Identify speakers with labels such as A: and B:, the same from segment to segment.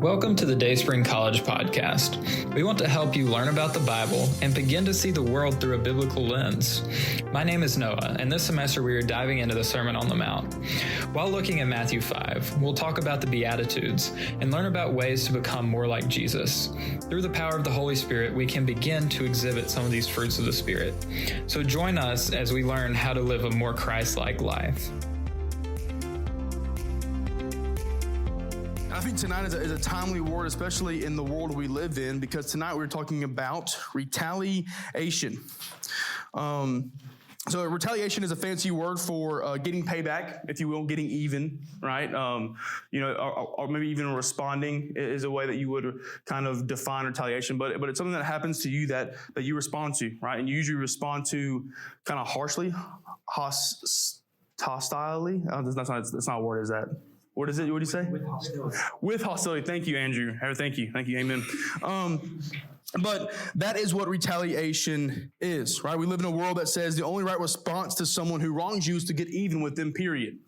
A: Welcome to the Dayspring College Podcast. We want to help you learn about the Bible and begin to see the world through a biblical lens. My name is Noah, and this semester we are diving into the Sermon on the Mount. While looking at Matthew 5, we'll talk about the Beatitudes and learn about ways to become more like Jesus. Through the power of the Holy Spirit, we can begin to exhibit some of these fruits of the Spirit. So join us as we learn how to live a more Christ-like life.
B: I think tonight is a timely word, especially in the world we live in, because tonight we're talking about retaliation. So retaliation is a fancy word for getting payback, if you will, getting even, right? Or maybe even responding is a way that you would kind of define retaliation. But it's something that happens to you that you respond to, right? And you usually respond to kind of harshly, hostilely. That's not a word, is that? What is it? What do you say?
C: With hostility.
B: With hostility. Thank you, Andrew. Thank you. Amen. But that is what retaliation is, right? We live in a world that says the only right response to someone who wrongs you is to get even with them, period.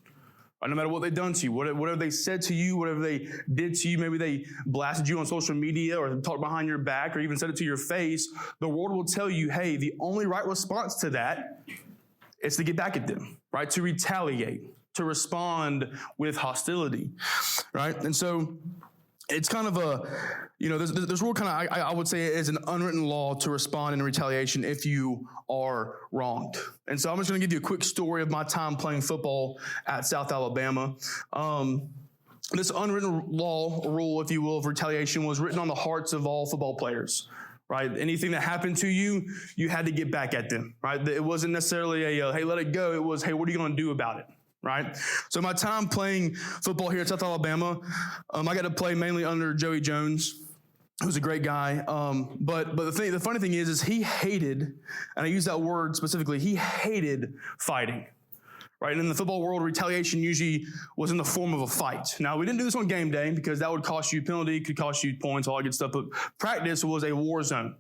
B: Right? No matter what they've done to you, whatever they said to you, whatever they did to you, maybe they blasted you on social media or talked behind your back or even said it to your face, the world will tell you, hey, the only right response to that is to get back at them, right? To retaliate, to respond with hostility, right? And so it's kind of this rule kind of, I would say, is an unwritten law to respond in retaliation if you are wronged. And so I'm just going to give you a quick story of my time playing football at South Alabama. This unwritten law, rule, if you will, of retaliation was written on the hearts of all football players. Right? Anything that happened to you, you had to get back at them, right? It wasn't necessarily hey, let it go. It was, hey, what are you going to do about it? Right? So my time playing football here at South Alabama, I got to play mainly under Joey Jones, who's a great guy. But the funny thing is he hated, and I use that word specifically, he hated fighting. Right? And in the football world, retaliation usually was in the form of a fight. Now, we didn't do this on game day because that would cost you a penalty, could cost you points, all that good stuff. But practice was a war zone.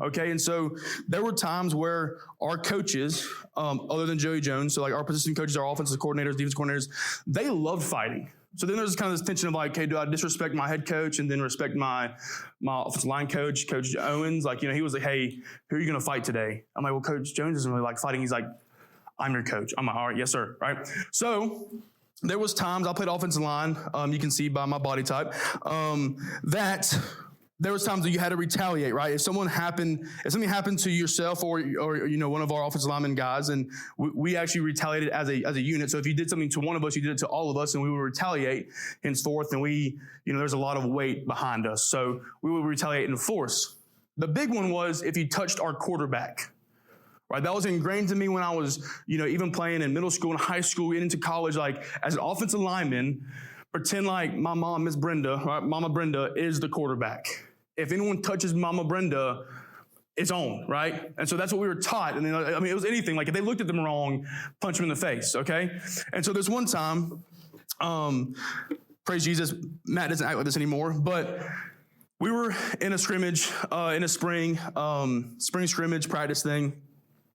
B: Okay? And so there were times where our coaches, other than Joey Jones, so like our position coaches, our offensive coordinators, defensive coordinators, they loved fighting. So then there's kind of this tension of like, hey, do I disrespect my head coach and then respect my offensive line coach, Coach Owens? Like, he was like, hey, who are you going to fight today? I'm like, well, Coach Jones doesn't really like fighting. He's like, I'm your coach. I'm like, all right, yes, sir, right? So there was times I played offensive line, you can see by my body type, that there was times that you had to retaliate, right? If something happened to yourself or one of our offensive lineman guys, and we actually retaliated as a unit. So if you did something to one of us, you did it to all of us, and we would retaliate henceforth, and there's a lot of weight behind us. So we would retaliate in force. The big one was if you touched our quarterback. Right, that was ingrained to me when I was, even playing in middle school and high school, getting into college. Like as an offensive lineman, pretend like my mom, Miss Brenda, right? Mama Brenda is the quarterback. If anyone touches Mama Brenda, it's on, right? And so that's what we were taught. And then, it was anything. Like if they looked at them wrong, punch them in the face, okay? And so there's one time, praise Jesus, Matt doesn't act like this anymore, but we were in a scrimmage, in a spring scrimmage practice thing.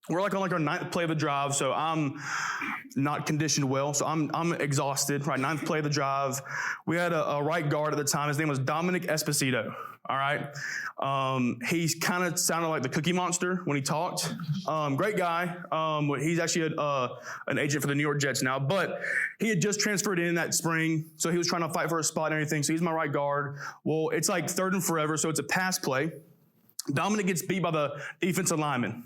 B: We're like on our ninth play of the drive, so I'm not conditioned well, so I'm exhausted, right? Ninth play of the drive. We had a right guard at the time. His name was Dominic Esposito, all right? He kind of sounded like the Cookie Monster when he talked. Great guy. He's actually an agent for the New York Jets now, but he had just transferred in that spring, so he was trying to fight for a spot and everything, so he's my right guard. Well, it's like third and forever, so it's a pass play. Dominic gets beat by the defensive lineman.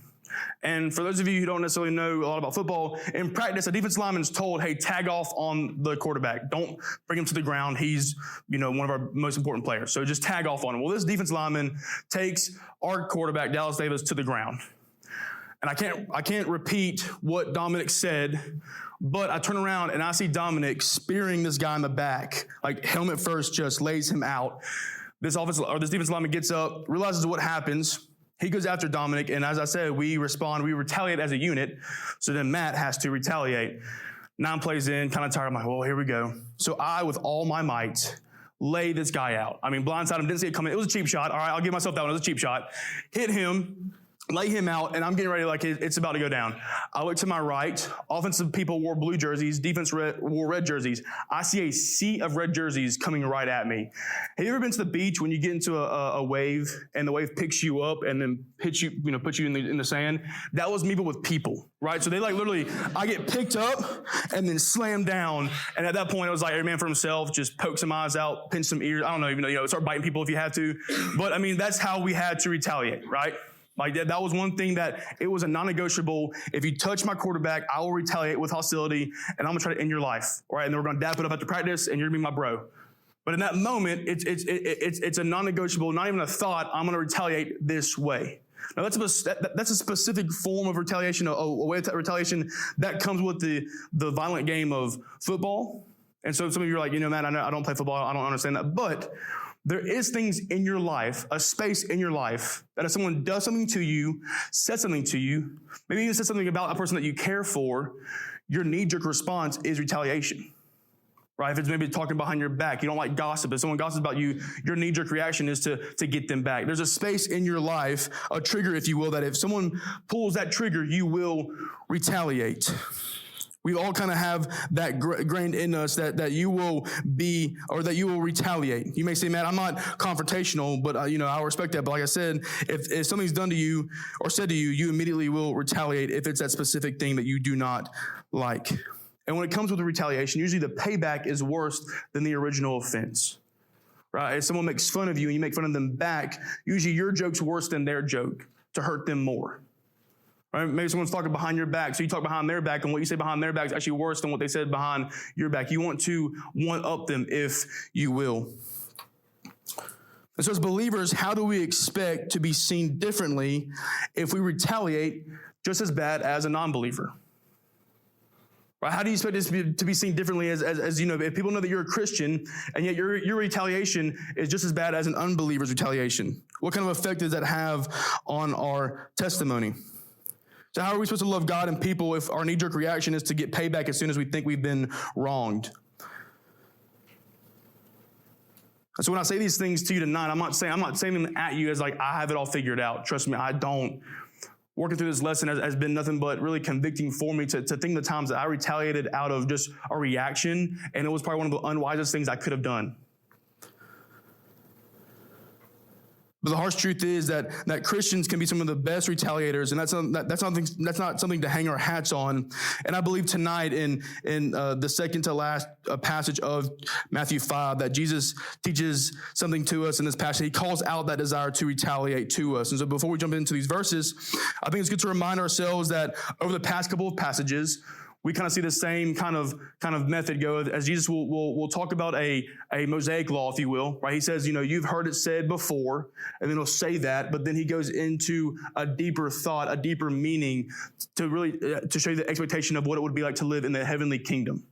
B: And for those of you who don't necessarily know a lot about football, in practice, a defensive lineman is told, hey, tag off on the quarterback. Don't bring him to the ground. He's, one of our most important players. So just tag off on him. Well, this defensive lineman takes our quarterback, Dallas Davis, to the ground. And I can't repeat what Dominic said, but I turn around and I see Dominic spearing this guy in the back, like helmet first, just lays him out. This defensive lineman gets up, realizes what happens. He goes after Dominic, and as I said, we retaliate as a unit, so then Matt has to retaliate. 9 plays in, kind of tired. I'm like, well, here we go. So I, with all my might, lay this guy out. Blindside him, didn't see it coming. It was a cheap shot. All right, I'll give myself that one. It was a cheap shot. Hit him, lay him out, and I'm getting ready like it's about to go down. I look to my right. Offensive people wore blue jerseys. Defense wore red jerseys. I see a sea of red jerseys coming right at me. Have you ever been to the beach when you get into a wave and the wave picks you up and then hits you, puts you in the sand? That was me, but with people, right? So they like literally, I get picked up and then slammed down. And at that point, it was like every man for himself, just poke some eyes out, pinch some ears. I don't know, even start biting people if you have to. But I mean, that's how we had to retaliate, right? Like that was one thing that it was a non-negotiable. If you touch my quarterback, I will retaliate with hostility, and I'm gonna try to end your life, all right? And then we're gonna dap it up after practice, and you're gonna be my bro. But in that moment, it's a non-negotiable, not even a thought. I'm gonna retaliate this way. Now that's a specific form of retaliation, a way of retaliation that comes with the violent game of football. And so some of you are like, man, I don't play football. I don't understand that, but there is things in your life, a space in your life, that if someone does something to you, says something to you, maybe even says something about a person that you care for, your knee-jerk response is retaliation, right? If it's maybe talking behind your back, you don't like gossip. If someone gossips about you, your knee-jerk reaction is to get them back. There's a space in your life, a trigger, if you will, that if someone pulls that trigger, you will retaliate. We all kind of have that grained in us that you will be, or that you will retaliate. You may say, man, I'm not confrontational, but I respect that. But like I said, if something's done to you or said to you, you immediately will retaliate if it's that specific thing that you do not like. And when it comes with the retaliation, usually the payback is worse than the original offense. Right? If someone makes fun of you and you make fun of them back, usually your joke's worse than their joke to hurt them more. Right? Maybe someone's talking behind your back, so you talk behind their back, and what you say behind their back is actually worse than what they said behind your back. You want to one-up them, if you will. And so as believers, how do we expect to be seen differently if we retaliate just as bad as a non-believer? Right? How do you expect this to be seen differently as if people know that you're a Christian, and yet your retaliation is just as bad as an unbeliever's retaliation? What kind of effect does that have on our testimony? So how are we supposed to love God and people if our knee-jerk reaction is to get payback as soon as we think we've been wronged? So when I say these things to you tonight, I'm not saying them at you as like I have it all figured out. Trust me, I don't. Working through this lesson has been nothing but really convicting for me to think the times that I retaliated out of just a reaction, and it was probably one of the unwisest things I could have done. But the harsh truth is that Christians can be some of the best retaliators, and that's not something to hang our hats on. And I believe tonight in the second to last passage of Matthew 5 that Jesus teaches something to us in this passage. He calls out that desire to retaliate to us. And so before we jump into these verses, I think it's good to remind ourselves that over the past couple of passages, we kind of see the same kind of method go as Jesus will talk about a Mosaic law, if you will, right? He says, you've heard it said before, and then he'll say that, but then he goes into a deeper thought, a deeper meaning to really to show you the expectation of what it would be like to live in the heavenly kingdom,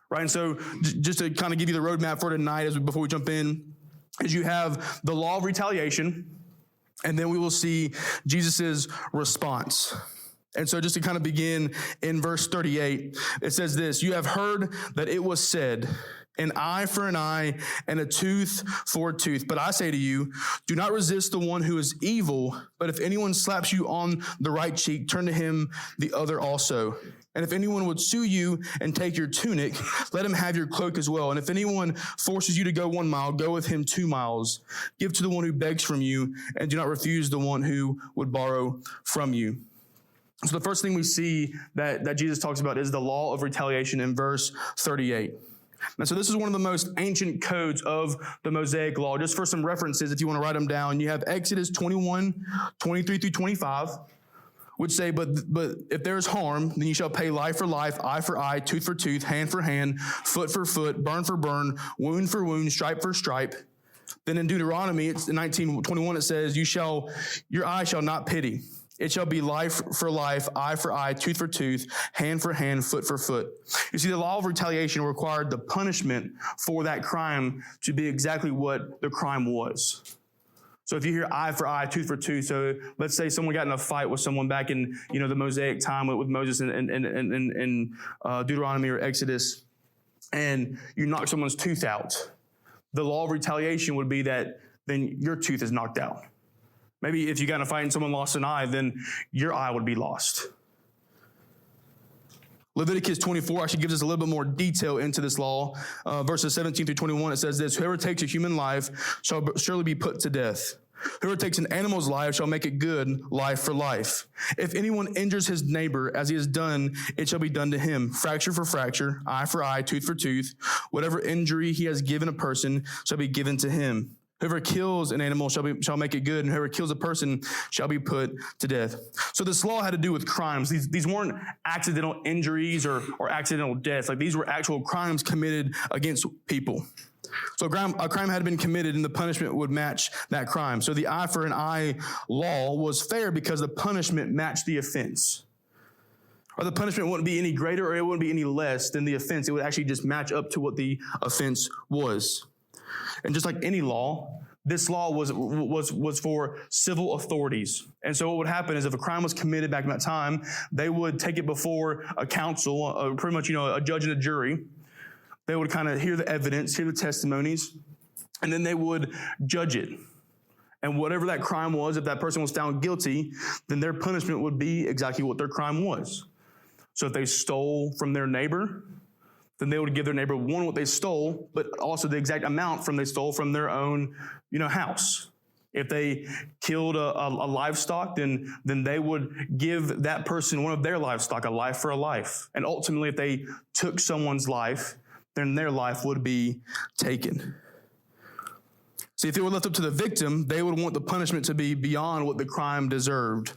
B: right? And so just to kind of give you the roadmap for tonight before we jump in, is you have the law of retaliation, and then we will see Jesus's response. And so just to kind of begin in verse 38, it says this: you have heard that it was said, an eye for an eye and a tooth for a tooth. But I say to you, do not resist the one who is evil, but if anyone slaps you on the right cheek, turn to him the other also. And if anyone would sue you and take your tunic, let him have your cloak as well. And if anyone forces you to go 1 mile, go with him 2 miles. Give to the one who begs from you, and do not refuse the one who would borrow from you. So the first thing we see that Jesus talks about is the law of retaliation in verse 38. And so this is one of the most ancient codes of the Mosaic law. Just for some references, if you want to write them down, you have Exodus 21, 23 through 25, which say, but if there is harm, then you shall pay life for life, eye for eye, tooth for tooth, hand for hand, foot for foot, burn for burn, wound for wound, stripe for stripe. Then in Deuteronomy, it's in 19:21, it says, your eye shall not pity. It shall be life for life, eye for eye, tooth for tooth, hand for hand, foot for foot. You see, the law of retaliation required the punishment for that crime to be exactly what the crime was. So if you hear eye for eye, tooth for tooth, so let's say someone got in a fight with someone back in the Mosaic time with Moses in Deuteronomy or Exodus, and you knock someone's tooth out. The law of retaliation would be that then your tooth is knocked out. Maybe if you got in a fight and someone lost an eye, then your eye would be lost. Leviticus 24 actually gives us a little bit more detail into this law. Verses 17 through 21, it says this: whoever takes a human life shall surely be put to death. Whoever takes an animal's life shall make it good, life for life. If anyone injures his neighbor as he has done, it shall be done to him. Fracture for fracture, eye for eye, tooth for tooth. Whatever injury he has given a person shall be given to him. Whoever kills an animal shall make it good, and whoever kills a person shall be put to death. So this law had to do with crimes. These weren't accidental injuries or accidental deaths. Like, these were actual crimes committed against people. So a crime had been committed, and the punishment would match that crime. So the eye for an eye law was fair because the punishment matched the offense. Or the punishment wouldn't be any greater or it wouldn't be any less than the offense. It would actually just match up to what the offense was. And just like any law, this law was for civil authorities. And so what would happen is if a crime was committed back in that time, they would take it before a council, pretty much, a judge and a jury. They would kind of hear the evidence, hear the testimonies, and then they would judge it. And whatever that crime was, if that person was found guilty, then their punishment would be exactly what their crime was. So if they stole from their neighbor, then they would give their neighbor, one, what they stole, but also the exact amount they stole from their own, house. If they killed a livestock, then they would give that person one of their livestock, a life for a life. And ultimately, if they took someone's life, then their life would be taken. See, if it were left up to the victim, they would want the punishment to be beyond what the crime deserved.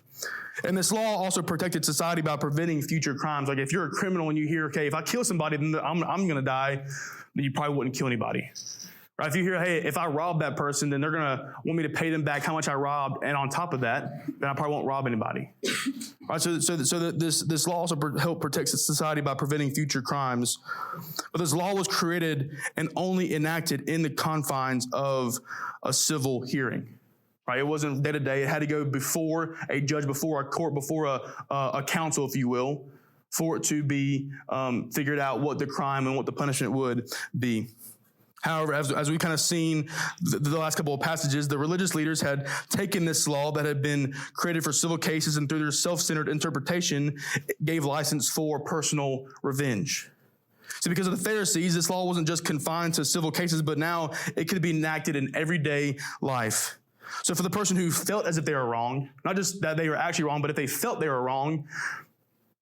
B: And this law also protected society by preventing future crimes. Like, if you're a criminal and you hear, okay, if I kill somebody, then I'm going to die, then you probably wouldn't kill anybody. Right? If you hear, hey, if I rob that person, then they're going to want me to pay them back how much I robbed, and on top of that, then I probably won't rob anybody. Right? So this law also helped protect society by preventing future crimes. But this law was created and only enacted in the confines of a civil hearing. Right? It wasn't day to day. It had to go before a judge, before a court, before a council, if you will, for it to be figured out what the crime and what the punishment would be. However, as we kind of seen the last couple of passages, the religious leaders had taken this law that had been created for civil cases, and through their self-centered interpretation, gave license for personal revenge. So because of the Pharisees, this law wasn't just confined to civil cases, but now it could be enacted in everyday life. So for the person who felt as if they were wrong, not just that they were actually wrong, but if they felt they were wrong,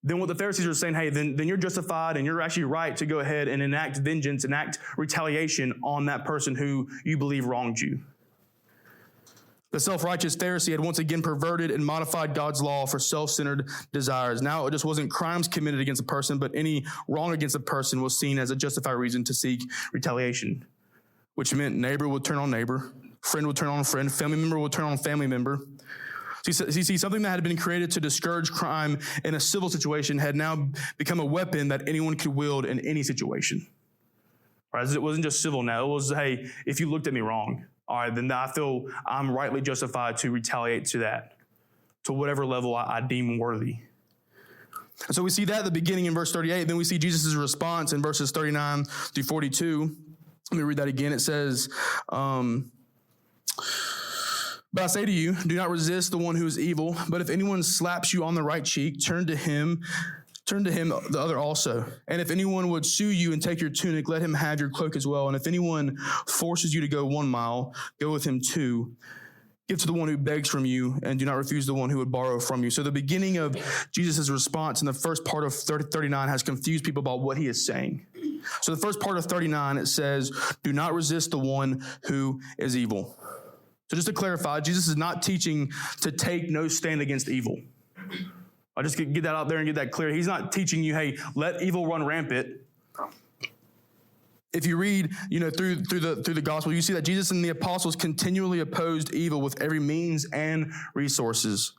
B: then what the Pharisees are saying, hey, then you're justified and you're actually right to go ahead and enact vengeance, enact retaliation on that person who you believe wronged you. The self-righteous Pharisee had once again perverted and modified God's law for self-centered desires. Now it just wasn't crimes committed against a person, but any wrong against a person was seen as a justified reason to seek retaliation, which meant neighbor would turn on neighbor, friend would turn on friend, family member would turn on family member. So you see, something that had been created to discourage crime in a civil situation had now become a weapon that anyone could wield in any situation. Right? It wasn't just civil now. It was, hey, if you looked at me wrong, all right, then I feel I'm rightly justified to retaliate to that, to whatever level I deem worthy. And so we see that at the beginning in verse 38. Then we see Jesus' response in verses 39 through 42. Let me read that again. It says, but I say to you, do not resist the one who is evil, but if anyone slaps you on the right cheek, turn to him the other also. And if anyone would sue you and take your tunic, let him have your cloak as well. And if anyone forces you to go 1 mile, go with him 2. Give to the one who begs from you, and do not refuse the one who would borrow from you. So the beginning of Jesus' response in the first part of 39 has confused people about what he is saying. So the first part of 39, it says, do not resist the one who is evil. So just to clarify, Jesus is not teaching to take no stand against evil. I'll just get that out there and get that clear. He's not teaching you, hey, let evil run rampant. If you read, through the gospel, you see that Jesus and the apostles continually opposed evil with every means and resources.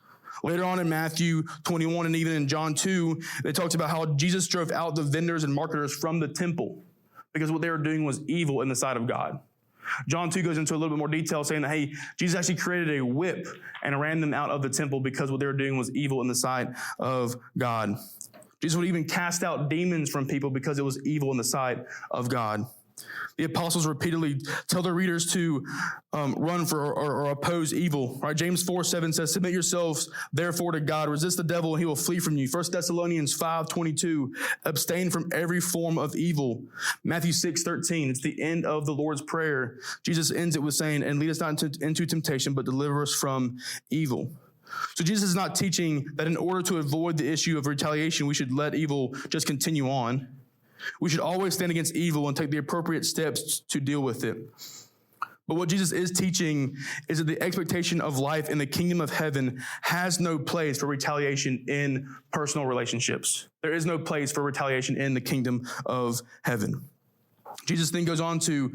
B: Later on in Matthew 21 and even in John 2, they talked about how Jesus drove out the vendors and marketers from the temple because what they were doing was evil in the sight of God. John 2 goes into a little bit more detail saying that, hey, Jesus actually created a whip and ran them out of the temple because what they were doing was evil in the sight of God. Jesus would even cast out demons from people because it was evil in the sight of God. The apostles repeatedly tell their readers to run for or oppose evil. Right? James 4:7 says, "Submit yourselves therefore to God. Resist the devil and he will flee from you." 1 Thessalonians 5:22, "Abstain from every form of evil." Matthew 6:13, it's the end of the Lord's Prayer. Jesus ends it with saying, "And lead us not into temptation, but deliver us from evil." So Jesus is not teaching that in order to avoid the issue of retaliation, we should let evil just continue on. We should always stand against evil and take the appropriate steps to deal with it. But what Jesus is teaching is that the expectation of life in the kingdom of heaven has no place for retaliation in personal relationships. There is no place for retaliation in the kingdom of heaven. Jesus then goes on to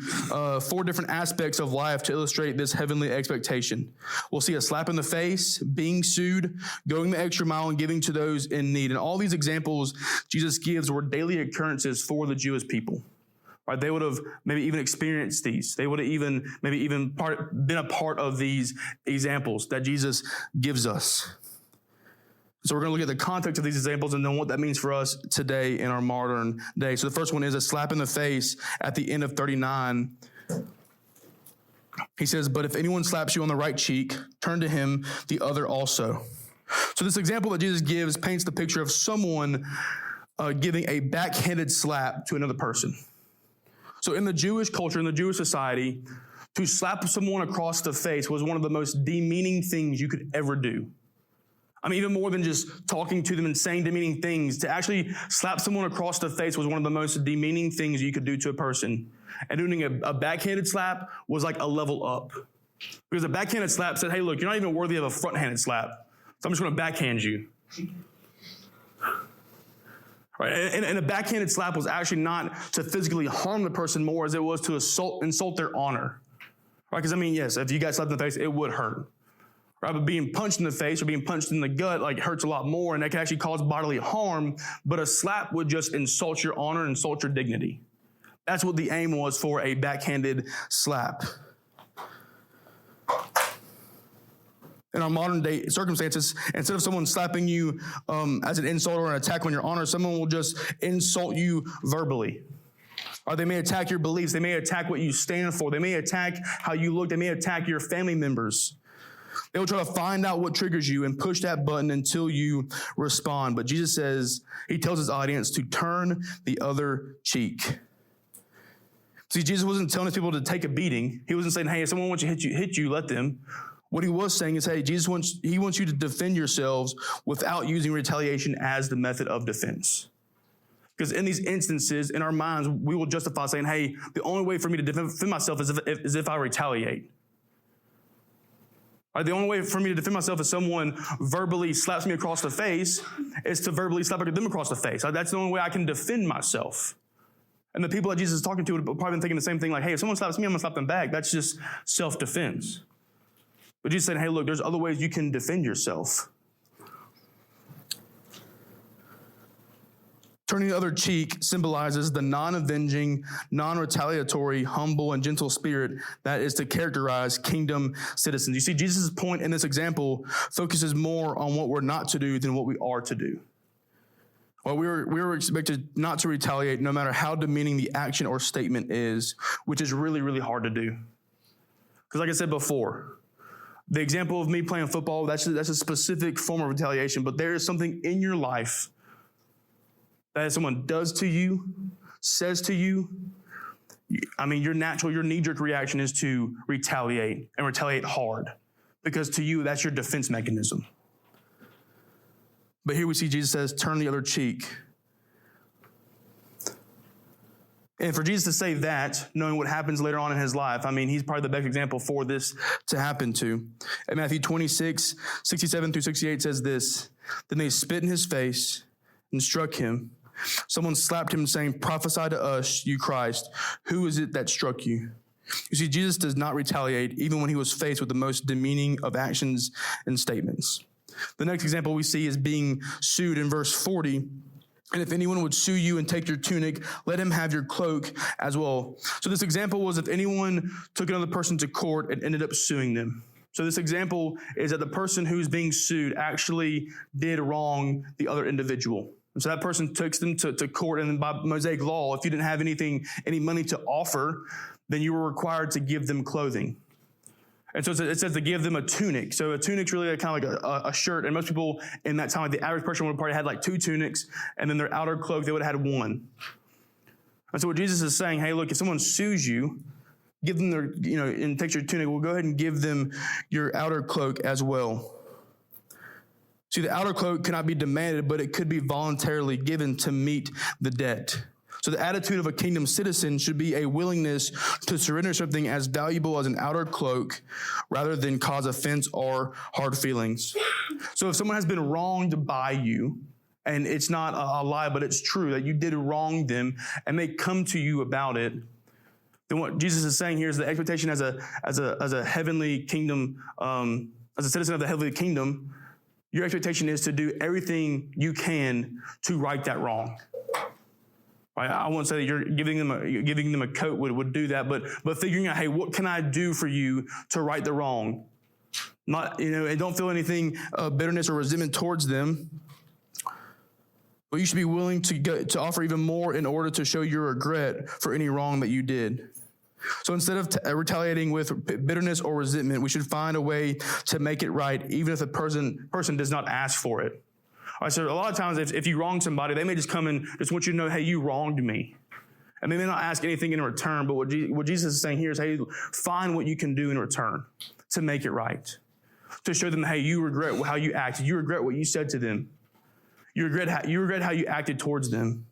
B: 4 different aspects of life to illustrate this heavenly expectation. We'll see a slap in the face, being sued, going the extra mile, and giving to those in need. And all these examples Jesus gives were daily occurrences for the Jewish people. Right? They would have maybe even experienced these. They would have even been a part of these examples that Jesus gives us. So we're going to look at the context of these examples and then what that means for us today in our modern day. So the first one is a slap in the face at the end of 39. He says, "But if anyone slaps you on the right cheek, turn to him the other also." So this example that Jesus gives paints the picture of someone giving a backhanded slap to another person. So in the Jewish culture, in the Jewish society, to slap someone across the face was one of the most demeaning things you could ever do. I mean, even more than just talking to them and saying demeaning things, to actually slap someone across the face was one of the most demeaning things you could do to a person. And doing a backhanded slap was like a level up. Because a backhanded slap said, "Hey, look, you're not even worthy of a front-handed slap, so I'm just going to backhand you." Right? And a backhanded slap was actually not to physically harm the person more as it was to insult their honor. Right? Because, I mean, yes, if you got slapped in the face, it would hurt. Right, but being punched in the face or being punched in the gut hurts a lot more, and that can actually cause bodily harm. But a slap would just insult your honor and insult your dignity. That's what the aim was for a backhanded slap. In our modern day circumstances, instead of someone slapping you as an insult or an attack on your honor, someone will just insult you verbally. Or they may attack your beliefs. They may attack what you stand for. They may attack how you look. They may attack your family members. They will try to find out what triggers you and push that button until you respond. But Jesus says, he tells his audience to turn the other cheek. See, Jesus wasn't telling his people to take a beating. He wasn't saying, "Hey, if someone wants to hit you, let them." What he was saying is, hey, Jesus wants you to defend yourselves without using retaliation as the method of defense. Because in these instances, in our minds, we will justify saying, "Hey, the only way for me to defend myself is if I retaliate." The only way for me to defend myself if someone verbally slaps me across the face is to verbally slap them across the face. That's the only way I can defend myself. And the people that Jesus is talking to would probably been thinking the same thing, like, "Hey, if someone slaps me, I'm going to slap them back." That's just self-defense. But Jesus said, "Hey, look, there's other ways you can defend yourself." Turning the other cheek symbolizes the non-avenging, non-retaliatory, humble, and gentle spirit that is to characterize kingdom citizens. You see, Jesus' point in this example focuses more on what we're not to do than what we are to do. Well, we were expected not to retaliate no matter how demeaning the action or statement is, which is really, really hard to do. Because like I said before, the example of me playing football, that's a specific form of retaliation, but there is something in your life that someone does to you, says to you, I mean, your knee-jerk reaction is to retaliate and retaliate hard because to you, that's your defense mechanism. But here we see Jesus says, turn the other cheek. And for Jesus to say that, knowing what happens later on in his life, I mean, he's probably the best example for this to happen to. And Matthew 26, 67 through 68 says this, "Then they spit in his face and struck him. Someone slapped him saying, 'Prophesy to us, you Christ. Who is it that struck you?'" You see, Jesus does not retaliate even when he was faced with the most demeaning of actions and statements. The next example we see is being sued in verse 40. "And if anyone would sue you and take your tunic, let him have your cloak as well." So this example was if anyone took another person to court and ended up suing them. So this example is that the person who's being sued actually did wrong the other individual. And so that person takes them to court, and then by Mosaic law, if you didn't have any money to offer, then you were required to give them clothing. And so it says to give them a tunic. So a tunic's really kind of like a shirt. And most people in that time, like the average person would have probably had like 2 tunics, and then their outer cloak, they would have had 1. And so what Jesus is saying, hey, look, if someone sues you, give them their, and takes your tunic, well, go ahead and give them your outer cloak as well. See, the outer cloak cannot be demanded, but it could be voluntarily given to meet the debt. So the attitude of a kingdom citizen should be a willingness to surrender something as valuable as an outer cloak rather than cause offense or hard feelings. So if someone has been wronged by you, and it's not a lie, but it's true that you did wrong them, and they come to you about it, then what Jesus is saying here is the expectation as a heavenly kingdom, as a citizen of the heavenly kingdom, your expectation is to do everything you can to right that wrong. Right? I won't say that you're giving them a coat would do that, but figuring out, hey, what can I do for you to right the wrong? Not, and don't feel anything bitterness or resentment towards them, but you should be willing to offer even more in order to show your regret for any wrong that you did. So instead of retaliating with bitterness or resentment, we should find a way to make it right, even if the person does not ask for it. All right, so a lot of times if you wrong somebody, they may just come and just want you to know, hey, you wronged me. And they may not ask anything in return, but what Jesus is saying here is, hey, find what you can do in return to make it right. To show them, hey, you regret how you acted. You regret what you said to them. You regret how you acted towards them,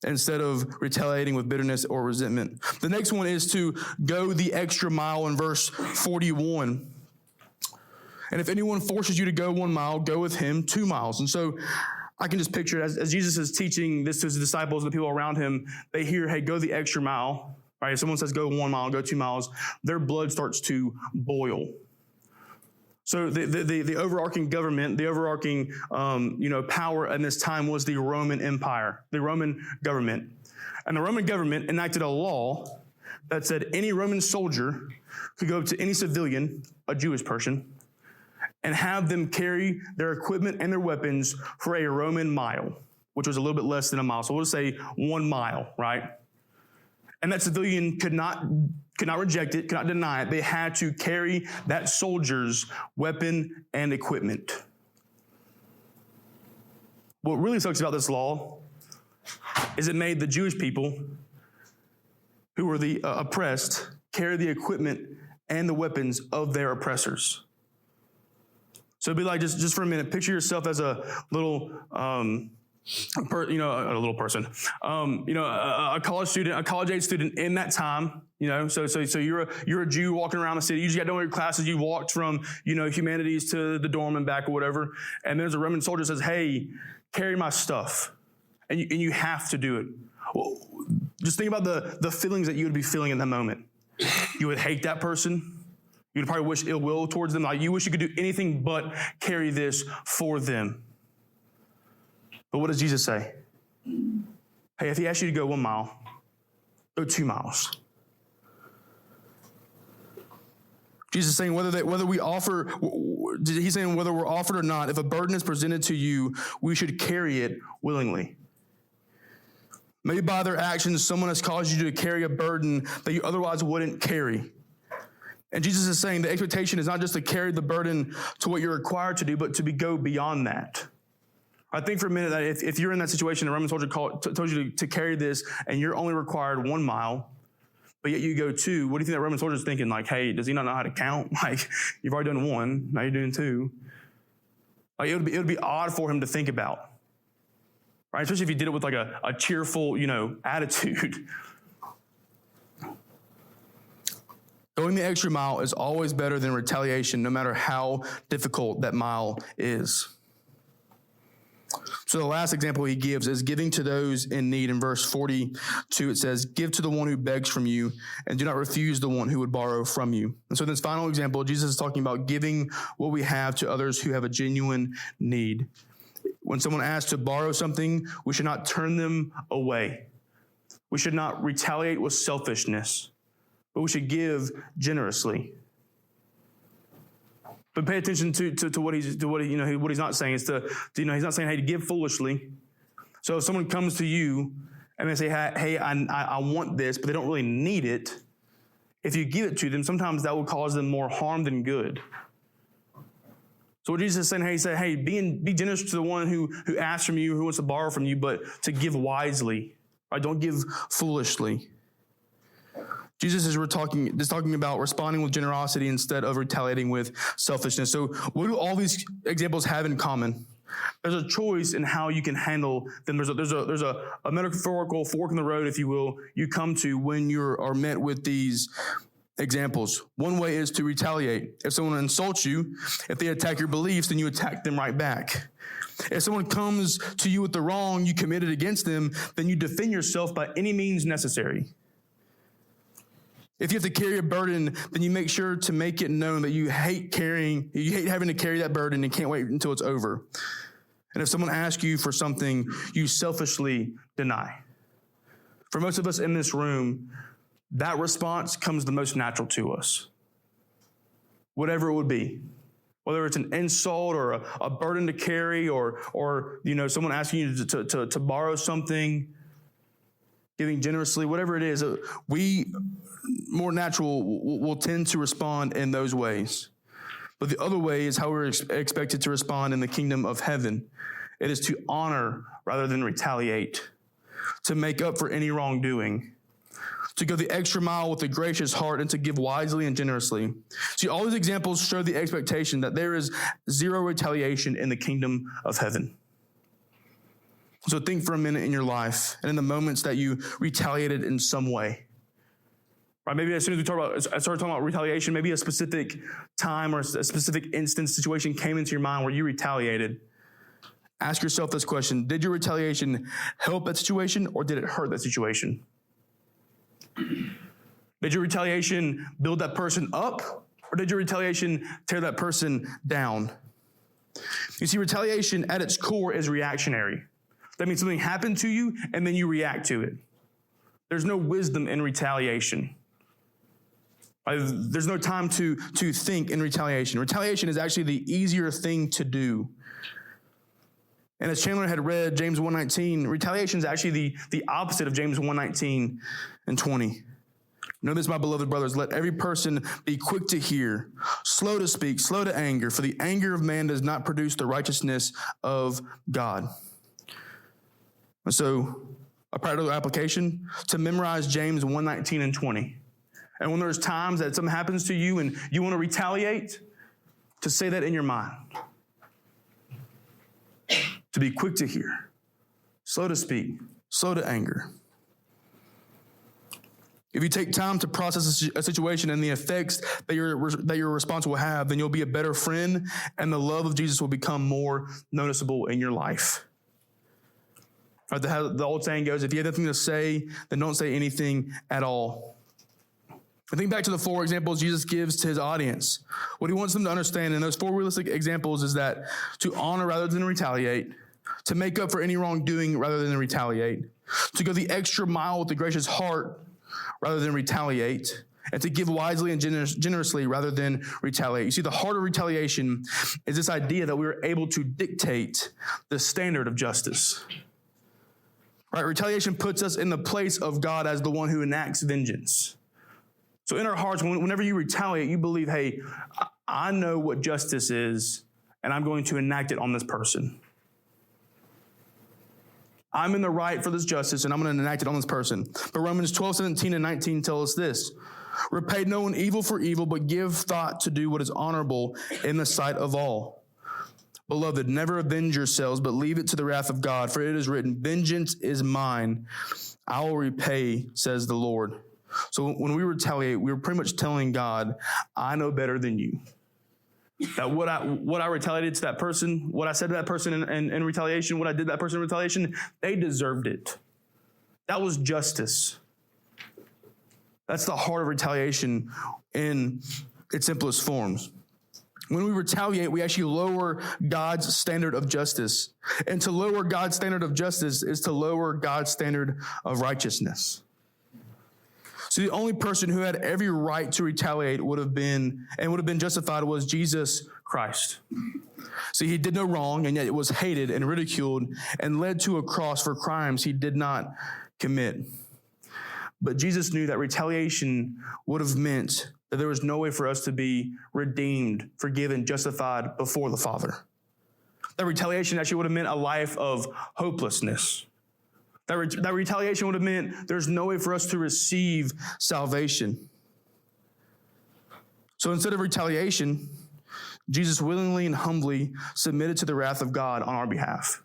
B: instead of retaliating with bitterness or resentment. The next one is to go the extra mile in verse 41. And if anyone forces you to go 1 mile, go with him 2 miles. And so I can just picture it as Jesus is teaching this to his disciples and the people around him, they hear, hey, go the extra mile. Right? If someone says go 1 mile, go 2 miles, their blood starts to boil. So the overarching government, the overarching power in this time was the Roman Empire, the Roman government. And the Roman government enacted a law that said any Roman soldier could go up to any civilian, a Jewish person, and have them carry their equipment and their weapons for a Roman mile, which was a little bit less than a mile. So we'll say 1 mile, right? And that civilian could not reject it, could not deny it. They had to carry that soldier's weapon and equipment. What really sucks about this law is it made the Jewish people, who were the oppressed, carry the equipment and the weapons of their oppressors. So it'd be like, just for a minute, picture yourself as a little, a little person, a college student, a college age student in that time, so you're a Jew walking around the city. You just got done with your classes. You walked from, humanities to the dorm and back or whatever. And there's a Roman soldier that says, hey, carry my stuff. And you have to do it. Well, just think about the feelings that you would be feeling in that moment. You would hate that person. You'd probably wish ill will towards them. Like you wish you could do anything but carry this for them. But what does Jesus say? Hey, if he asks you to go 1 mile, go 2 miles. Jesus is saying whether we're offered or not, if a burden is presented to you, we should carry it willingly. Maybe by their actions, someone has caused you to carry a burden that you otherwise wouldn't carry. And Jesus is saying the expectation is not just to carry the burden to what you're required to do, but to go beyond that. I think for a minute that if you're in that situation, a Roman soldier told you to carry this, and you're only required 1 mile, but yet you go 2, what do you think that Roman soldier is thinking? Like, hey, does he not know how to count? Like, you've already done 1, now you're doing 2. Like, it would be odd for him to think about, right? Especially if he did it with like a cheerful, attitude. Going the extra mile is always better than retaliation, no matter how difficult that mile is. So the last example he gives is giving to those in need. In verse 42, it says, give to the one who begs from you, and do not refuse the one who would borrow from you. And so this final example, Jesus is talking about giving what we have to others who have a genuine need. When someone asks to borrow something, we should not turn them away. We should not retaliate with selfishness, but we should give generously. But pay attention to what he's not saying. Is he's not saying, hey, to give foolishly. So if someone comes to you and they say, hey, I want this, but they don't really need it, if you give it to them, sometimes that will cause them more harm than good. So what Jesus is saying, he said, hey, be generous to the one who asks from you, who wants to borrow from you, but to give wisely. Right? Don't give foolishly. Jesus is talking about responding with generosity instead of retaliating with selfishness. So what do all these examples have in common? There's a choice in how you can handle them. There's a metaphorical fork in the road, if you will, you come to when you are met with these examples. One way is to retaliate. If someone insults you, if they attack your beliefs, then you attack them right back. If someone comes to you with the wrong you committed against them, then you defend yourself by any means necessary. If you have to carry a burden, then you make sure to make it known that you hate having to carry that burden and can't wait until it's over. And if someone asks you for something, you selfishly deny. For most of us in this room, that response comes the most natural to us. Whatever it would be. Whether it's an insult or a burden to carry or someone asking you to borrow something, giving generously, whatever it is, we more natural will tend to respond in those ways. But the other way is how we're expected to respond in the kingdom of heaven. It is to honor rather than retaliate, to make up for any wrongdoing, to go the extra mile with a gracious heart, and to give wisely and generously. See, all these examples show the expectation that there is zero retaliation in the kingdom of heaven. So think for a minute in your life and in the moments that you retaliated in some way. Right? Maybe as soon as I started talking about retaliation, maybe a specific time or a specific instance, situation came into your mind where you retaliated. Ask yourself this question: did your retaliation help that situation or did it hurt that situation? Did your retaliation build that person up or did your retaliation tear that person down? You see, retaliation at its core is reactionary. That means something happened to you and then you react to it. There's no wisdom in retaliation. There's no time to think in retaliation. Retaliation is actually the easier thing to do. And as Chandler had read James 1:19, retaliation is actually the opposite of James 1:19 and 20. Know this, my beloved brothers, let every person be quick to hear, slow to speak, slow to anger, for the anger of man does not produce the righteousness of God. And so, a practical application, to memorize James 1:19 and 20. And when there's times that something happens to you and you want to retaliate, to say that in your mind. To be quick to hear, slow to speak, slow to anger. If you take time to process a situation and the effects that your response will have, then you'll be a better friend and the love of Jesus will become more noticeable in your life. Right, the old saying goes, if you have nothing to say, then don't say anything at all. I think back to the 4 examples Jesus gives to his audience. What he wants them to understand in those 4 realistic examples is that to honor rather than retaliate, to make up for any wrongdoing rather than retaliate, to go the extra mile with a gracious heart rather than retaliate, and to give wisely and generously rather than retaliate. You see, the heart of retaliation is this idea that we are able to dictate the standard of justice. Right? Retaliation puts us in the place of God as the one who enacts vengeance. So in our hearts, whenever you retaliate, you believe, hey, I know what justice is, and I'm going to enact it on this person. I'm in the right for this justice, and I'm going to enact it on this person. But Romans 12:17 and 19 tell us this: repay no one evil for evil, but give thought to do what is honorable in the sight of all. Beloved, never avenge yourselves, but leave it to the wrath of God, for it is written, vengeance is mine, I will repay, says the Lord. So when we retaliate, we're pretty much telling God, I know better than you. That what I retaliated to that person, what I said to that person in retaliation, what I did to that person in retaliation, they deserved it. That was justice. That's the heart of retaliation in its simplest forms. When we retaliate, we actually lower God's standard of justice. And to lower God's standard of justice is to lower God's standard of righteousness. So the only person who had every right to retaliate would have been justified was Jesus Christ. See, he did no wrong, and yet it was hated and ridiculed and led to a cross for crimes he did not commit. But Jesus knew that retaliation would have meant that there was no way for us to be redeemed, forgiven, justified before the Father. That retaliation actually would have meant a life of hopelessness. That retaliation would have meant there's no way for us to receive salvation. So instead of retaliation, Jesus willingly and humbly submitted to the wrath of God on our behalf.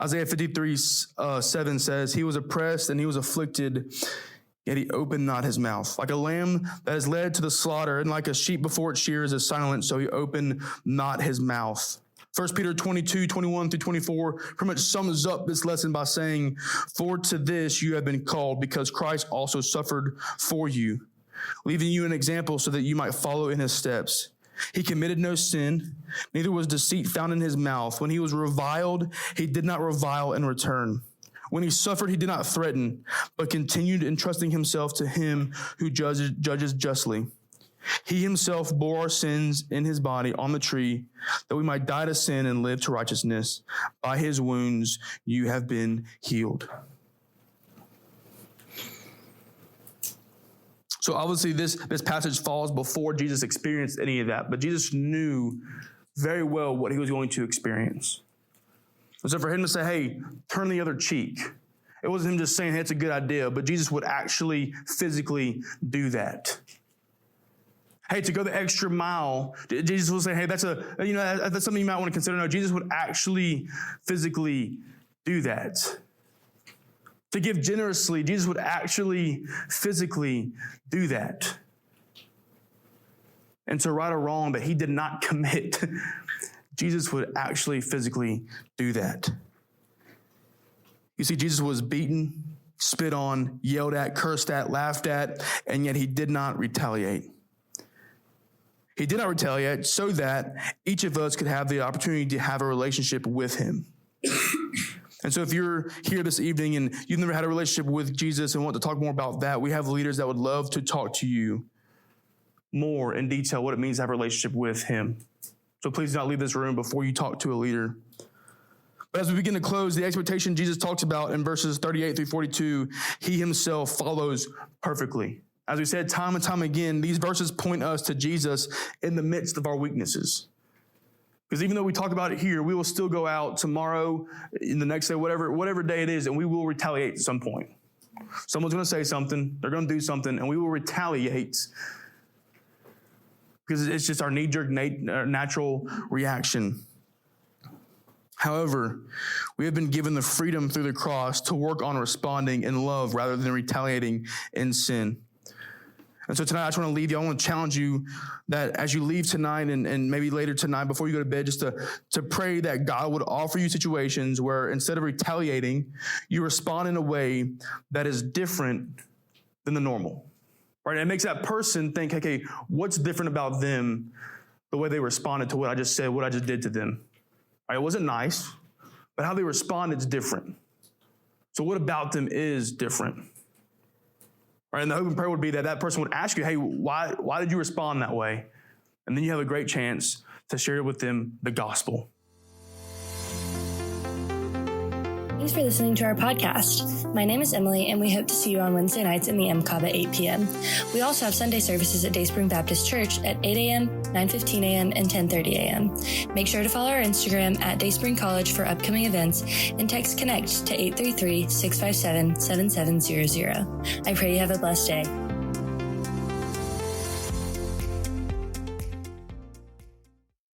B: Isaiah 53:7 says, he was oppressed and he was afflicted, yet he opened not his mouth. Like a lamb that is led to the slaughter, and like a sheep before its shears is silent, so he opened not his mouth. 1 Peter 22:21-24 pretty much sums up this lesson by saying, for to this you have been called, because Christ also suffered for you, leaving you an example so that you might follow in his steps. He committed no sin, neither was deceit found in his mouth. When he was reviled, he did not revile in return. When he suffered, he did not threaten, but continued entrusting himself to him who judges justly. He himself bore our sins in his body on the tree, that we might die to sin and live to righteousness. By his wounds you have been healed. So obviously this passage falls before Jesus experienced any of that, but Jesus knew very well what he was going to experience. And so for him to say, hey, turn the other cheek, it wasn't him just saying, hey, it's a good idea, but Jesus would actually physically do that. Hey, to go the extra mile, Jesus will say, hey, that's something you might want to consider. No, Jesus would actually physically do that. To give generously, Jesus would actually physically do that. And to right or wrong that he did not commit, Jesus would actually physically do that. You see, Jesus was beaten, spit on, yelled at, cursed at, laughed at, and yet he did not retaliate. He did not retaliate so that each of us could have the opportunity to have a relationship with him. And so if you're here this evening and you've never had a relationship with Jesus and want to talk more about that, we have leaders that would love to talk to you more in detail what it means to have a relationship with him. So please do not leave this room before you talk to a leader. But as we begin to close, the expectation Jesus talks about in verses 38-42, he himself follows perfectly. As we said time and time again, these verses point us to Jesus in the midst of our weaknesses. Because even though we talk about it here, we will still go out tomorrow, in the next day, whatever day it is, and we will retaliate at some point. Someone's going to say something, they're going to do something, and we will retaliate because it's just our knee-jerk natural reaction. However, we have been given the freedom through the cross to work on responding in love rather than retaliating in sin. And so tonight, I just want to leave you. I want to challenge you that as you leave tonight and maybe later tonight before you go to bed, just to pray that God would offer you situations where instead of retaliating, you respond in a way that is different than the normal. Right? And it makes that person think, okay, what's different about them, the way they responded to what I just said, what I just did to them. Right? It wasn't nice, but how they responded is different. So what about them is different? Right, and the hope and prayer would be that that person would ask you, hey, why did you respond that way? And then you have a great chance to share with them the gospel.
C: Thanks for listening to our podcast. My name is Emily, and we hope to see you on Wednesday nights in the MCOB at 8 p.m. We also have Sunday services at Dayspring Baptist Church at 8 a.m., 9:15 a.m., and 10:30 a.m. Make sure to follow our Instagram at Dayspring College for upcoming events and text CONNECT to 833-657-7700. I pray you have a blessed day.